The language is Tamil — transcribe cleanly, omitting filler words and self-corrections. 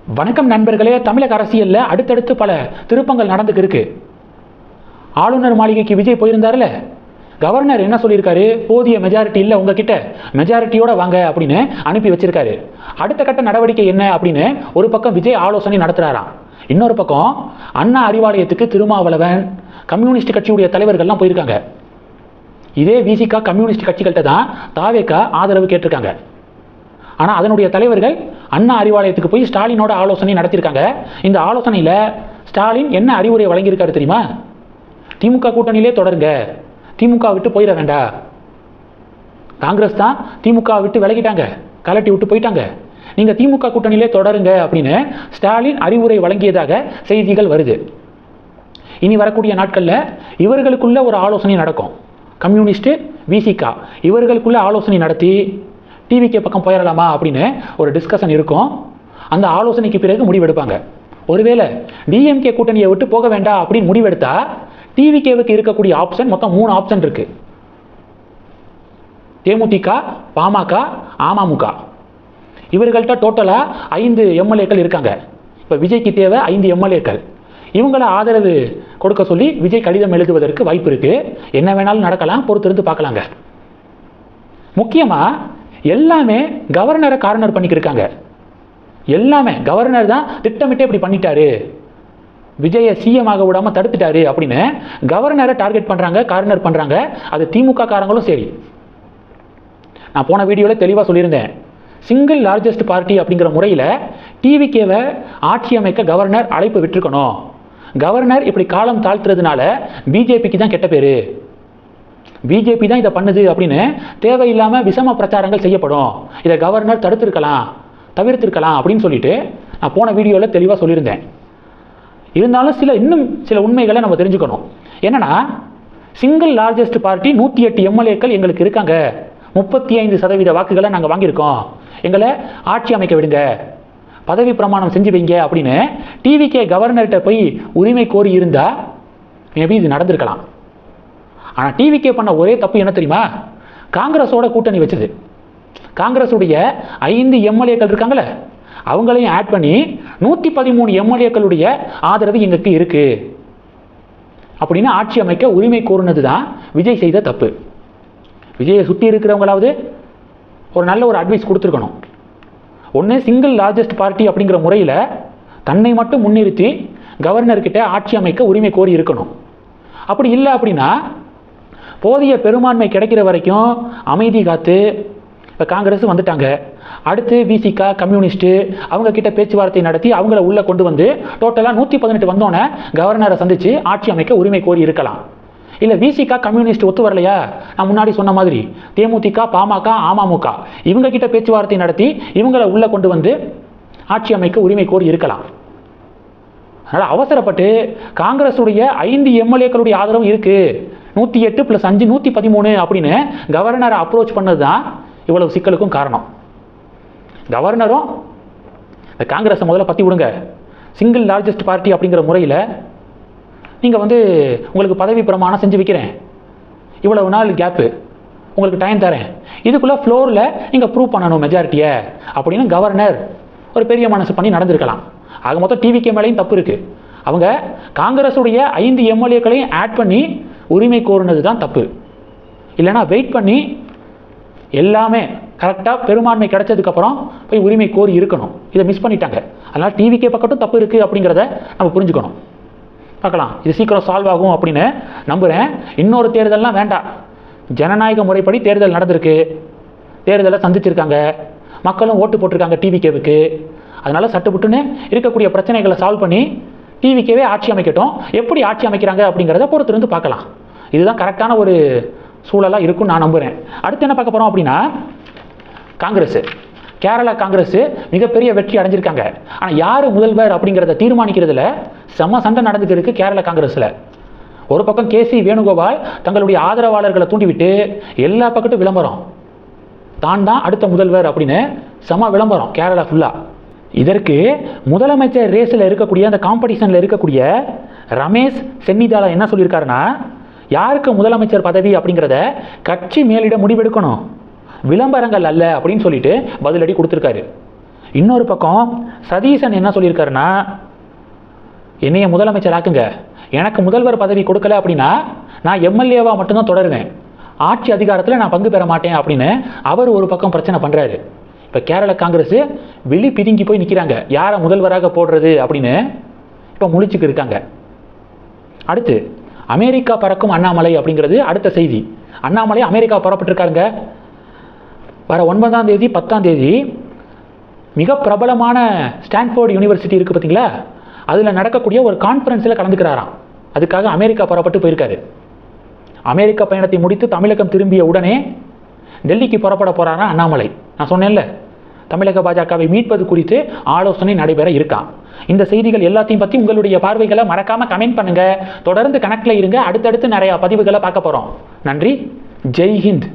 வணக்கம் நண்பர்களே. தமிழக அரசியலில் அடுத்தடுத்து பல திருப்பங்கள் நடந்துக்கு இருக்கு. ஆளுநர் மாளிகைக்கு விஜய் போயிருந்தாருல, கவர்னர் என்ன சொல்லியிருக்காரு, போதிய மெஜாரிட்டி இல்லை உங்ககிட்ட, மெஜாரிட்டியோட வாங்க அப்படின்னு அனுப்பி வச்சிருக்காரு. அடுத்த கட்ட நடவடிக்கை என்ன அப்படின்னு ஒரு பக்கம் விஜய் ஆலோசனை நடத்துறாராம். இன்னொரு பக்கம் அண்ணா அறிவாலயத்துக்கு திருமாவளவன், கம்யூனிஸ்ட் கட்சியுடைய தலைவர்கள்லாம் போயிருக்காங்க. இதே விசிகா கம்யூனிஸ்ட் கட்சிகள்கிட்ட தான் தாவேகா ஆதரவு கேட்டிருக்காங்க. ஆனால் அதனுடைய தலைவர்கள் அண்ணா அறிவாலயத்துக்கு போய் ஸ்டாலினோட ஆலோசனை நடத்தியிருக்காங்க. இந்த ஆலோசனையில் ஸ்டாலின் என்ன அறிவுரை வழங்கியிருக்காரு தெரியுமா? திமுக கூட்டணியிலே தொடருங்க, திமுக விட்டு போயிட வேண்டாம். காங்கிரஸ் தான் திமுக விட்டு விலகிட்டாங்க, கலட்டி விட்டு போயிட்டாங்க, நீங்கள் திமுக கூட்டணியிலே தொடருங்க அப்படின்னு ஸ்டாலின் அறிவுரை வழங்கியதாக செய்திகள் வருது. இனி வரக்கூடிய நாட்களில் இவர்களுக்குள்ள ஒரு ஆலோசனை நடக்கும். கம்யூனிஸ்ட், விசிகா இவர்களுக்குள்ள ஆலோசனை நடத்தி டிவிகே பக்கம் போயிடலாமா அப்படின்னு ஒரு டிஸ்கஷன் இருக்கும். அந்த ஆலோசனைக்கு பிறகு முடிவெடுப்பாங்க. ஒருவேளை டிஎம்கே கூட்டணியை விட்டு போக வேண்டாம் அப்படின்னு முடிவெடுத்தா டிவிகேவுக்கு இருக்கக்கூடிய ஆப்ஷன் மொத்தம் 3 ஆப்ஷன் இருக்கு. தேமுதிக, பாமக, அமமுக. இவர்கள்ட்ட டோட்டலா 5 எம்எல்ஏக்கள் இருக்காங்க. இப்போ விஜய்க்கு தேவை 5 எம்எல்ஏக்கள். இவங்களை ஆதரவு கொடுக்க சொல்லி விஜய் கடிதம் எழுதுவதற்கு வாய்ப்பு இருக்கு. என்ன வேணாலும் நடக்கலாம், பொறுத்திருந்து பார்க்கலாங்க. முக்கியமா எல்லாமே கவர்னரை கார்னர் பண்ணிக்கிருக்காங்க. எல்லாமே கவர்னர் தான் திட்டமிட்டு இப்படி பண்ணிட்டாரு, விஜயை சிஎம் ஆக விடாம தடுத்துட்டாரு அப்படின்னு கவர்னரை டார்கெட் பண்றாங்க, கார்னர் பண்றாங்க. அது திமுக காரங்களும் சரி. நான் போன வீடியோவில் தெளிவாக சொல்லியிருந்தேன், சிங்கிள் லார்ஜஸ்ட் பார்ட்டி அப்படிங்கிற முறையில் டிவிகேவை ஆட்சி அமைக்க கவர்னர் அழைப்பு விட்டுருக்கணும். கவர்னர் இப்படி காலம் தாழ்த்துறதுனால பிஜேபிக்கு தான் கெட்ட பேரு, பிஜேபி தான் இதை பண்ணுது அப்படின்னு தேவையில்லாமல் விஷம பிரச்சாரங்கள் செய்யப்படும், இதை கவர்னர் தவிர்த்திருக்கலாம் அப்படின்னு சொல்லிட்டு நான் போன வீடியோவில் தெளிவாக சொல்லியிருந்தேன். இருந்தாலும் இன்னும் சில உண்மைகளை நம்ம தெரிஞ்சுக்கணும். என்னன்னா, சிங்கிள் லார்ஜஸ்ட் பார்ட்டி 108 எம்எல்ஏக்கள் எங்களுக்கு இருக்காங்க, 35% வாக்குகளை நாங்கள் வாங்கியிருக்கோம், எங்களை ஆட்சி அமைக்க விடுங்க, பதவி பிரமாணம் செஞ்சு வைங்க அப்படின்னு டிவிகே கவர்னர்கிட்ட போய் உரிமை கோரி இருந்தா மேபி இது நடந்திருக்கலாம். ஆனால் டிவிகே பண்ண ஒரே தப்பு என்ன தெரியுமா? காங்கிரஸோட கூட்டணி வச்சது. காங்கிரஸுடைய 5 எம்எல்ஏக்கள் இருக்காங்களே, அவங்களையும் ஆட் பண்ணி 113 எம்எல்ஏக்களுடைய ஆதரவு எங்களுக்கு இருக்கு அப்படின்னு ஆட்சி அமைக்க உரிமை கோருனது தான் விஜய் செய்த தப்பு. விஜயை சுற்றி இருக்கிறவங்களாவது ஒரு நல்ல ஒரு அட்வைஸ் கொடுத்துருக்கணும். ஒன்று, சிங்கிள் லார்ஜஸ்ட் பார்ட்டி அப்படிங்கிற முறையில் தன்னை மட்டும் முன்னிறுத்தி கவர்னர்கிட்ட ஆட்சி அமைக்க உரிமை கோரி இருக்கணும். அப்படி இல்லை அப்படின்னா போதிய பெரும்பான்மை கிடைக்கிற வரைக்கும் அமைதி காத்து, இப்போ காங்கிரஸ் வந்துட்டாங்க, அடுத்து விசிகா கம்யூனிஸ்ட்டு அவங்க கிட்ட பேச்சுவார்த்தை நடத்தி அவங்கள உள்ளே கொண்டு வந்து டோட்டலாக 118 வந்தோன்னே கவர்னரை சந்தித்து ஆட்சி அமைக்க உரிமை கோரி இருக்கலாம். இல்லை விசிகா கம்யூனிஸ்ட் ஒத்து வரலையா, நான் முன்னாடி சொன்ன மாதிரி தேமுதிக, பாமக, அமமுக இவங்க கிட்ட பேச்சுவார்த்தை நடத்தி இவங்களை உள்ளே கொண்டு வந்து ஆட்சி அமைக்க உரிமை கோரி இருக்கலாம். அதனால் அவசரப்பட்டு காங்கிரஸுடைய 5 எம்எல்ஏக்களுடைய ஆதரவு இருக்கு, 108 + 5 113 அப்படின்னு கவர்னரை அப்ரோச் பண்ணது தான் இவ்வளவு சிக்கலுக்கும் காரணம். கவர்னரும் இந்த காங்கிரஸை முதல்ல பற்றி விடுங்க, சிங்கிள் லார்ஜஸ்ட் பார்ட்டி அப்படிங்கிற முறையில் நீங்கள் உங்களுக்கு பதவி பிரமாணம் செஞ்சு வைக்கிறேன், இவ்வளவு நாள் கேப்பு உங்களுக்கு டைம் தரேன், இதுக்குள்ளே ஃப்ளோரில் நீங்கள் ப்ரூவ் பண்ணணும் மெஜாரிட்டியை அப்படின்னு கவர்னர் ஒரு பெரிய மனசு பண்ணி நடந்திருக்கலாம். ஆக மொத்தம் டிவிகே மேலேயும் தப்பு இருக்குது. அவங்க காங்கிரஸுடைய 5 எம்எல்ஏக்களையும் ஆட் பண்ணி உரிமை கோருனது தான் தப்பு. இல்லைனா வெயிட் பண்ணி எல்லாமே கரெக்டாக பெரும்பான்மை கிடைச்சதுக்கப்புறம் போய் உரிமை கோரி இருக்கணும். இதை மிஸ் பண்ணிட்டாங்க. அதனால் டிவிகே பக்கட்டும் தப்பு இருக்குது அப்படிங்கிறத நம்ம புரிஞ்சுக்கணும். பார்க்கலாம், இது சீக்கிரம் சால்வ் ஆகும் அப்படின்னு நம்புகிறேன். இன்னொரு தேர்தல்லாம் வேண்டாம், ஜனநாயக முறைப்படி தேர்தல் நடந்திருக்கு, தேர்தலை சந்திச்சிருக்காங்க, மக்களும் ஓட்டு போட்டிருக்காங்க டிவிகேவுக்கு. அதனால் சட்டுப்புட்டுன்னு இருக்கக்கூடிய பிரச்சனைகளை சால்வ் பண்ணி டிவிகேவே ஆட்சி அமைக்கட்டும். எப்படி ஆட்சி அமைக்கிறாங்க அப்படிங்கிறத பொறுத்திருந்து பார்க்கலாம். இதுதான் கரெக்டான ஒரு சூழலாக இருக்கும்னு நான் நம்புகிறேன். அடுத்து என்ன பார்க்க போகிறோம் அப்படின்னா, காங்கிரஸ், கேரளா காங்கிரஸ் மிகப்பெரிய வெற்றி அடைஞ்சிருக்காங்க. ஆனால் யார் முதல்வர் அப்படிங்கிறத தீர்மானிக்கிறதுல செம்ம சண்டை நடந்துட்டு இருக்கு கேரளா காங்கிரஸில். ஒரு பக்கம் கேசி வேணுகோபால் தங்களுடைய ஆதரவாளர்களை தூண்டிவிட்டு எல்லா பக்கட்டும் விளம்பரம், தான் அடுத்த முதல்வர் அப்படின்னு செம விளம்பரம் கேரளா ஃபுல்லாக. இதற்கு முதலமைச்சர் ரேஸில் இருக்கக்கூடிய அந்த காம்படிஷனில் இருக்கக்கூடிய ரமேஷ் சென்னிதாலா என்ன சொல்லியிருக்காருன்னா, யாருக்கு முதலமைச்சர் பதவி அப்படிங்கிறத கட்சி மேலிட முடிவெடுக்கணும், விளம்பரங்கள் அல்ல அப்படின்னு சொல்லிட்டு பதிலடி கொடுத்துருக்காரு. இன்னொரு பக்கம் சதீசன் என்ன சொல்லியிருக்காருன்னா, என்னைய முதலமைச்சர் ஆக்குங்க, எனக்கு முதல்வர் பதவி கொடுக்கல அப்படின்னா நான் எம்எல்ஏவா மட்டும்தான் தொடருவேன், ஆட்சி அதிகாரத்தில் நான் பங்கு பெற மாட்டேன் அப்படின்னு அவர் ஒரு பக்கம் பிரச்சனை பண்ணுறாரு. இப்போ கேரள காங்கிரஸ் வெளி பிதுங்கி போய் நிற்கிறாங்க, யாரை முதல்வராக போடுறது அப்படின்னு இப்போ முழிச்சுக்கு இருக்காங்க. அடுத்து அமெரிக்கா பறக்கும் அண்ணாமலை அப்படிங்கிறது அடுத்த செய்தி. அண்ணாமலை அமெரிக்கா புறப்பட்டிருக்காருங்க. வர 9ஆம் தேதி 10ஆம் தேதி மிக பிரபலமான ஸ்டான்ஃபோர்டு யூனிவர்சிட்டி இருக்குது பார்த்தீங்களா, அதில் நடக்கக்கூடிய ஒரு கான்ஃபரன்ஸில் கலந்துக்கிறாராம். அதுக்காக அமெரிக்கா புறப்பட்டு போயிருக்காரு. அமெரிக்க பயணத்தை முடித்து தமிழகம் திரும்பிய உடனே டெல்லிக்கு புறப்பட போகிறாராம் அண்ணாமலை. நான் சொன்னேன்ல, தமிழக பாஜகவை மீட்பது குறித்து ஆலோசனை நடைபெற இருக்கான். இந்த செய்திகள் எல்லாத்தையும் பற்றி உங்களுடைய பார்வைகளை மறக்காமல் கமெண்ட் பண்ணுங்கள். தொடர்ந்து கணக்கில் இருங்க, அடுத்தடுத்து நிறையா பதிவுகளை பார்க்க போகிறோம். நன்றி. ஜெய் ஹிந்த்.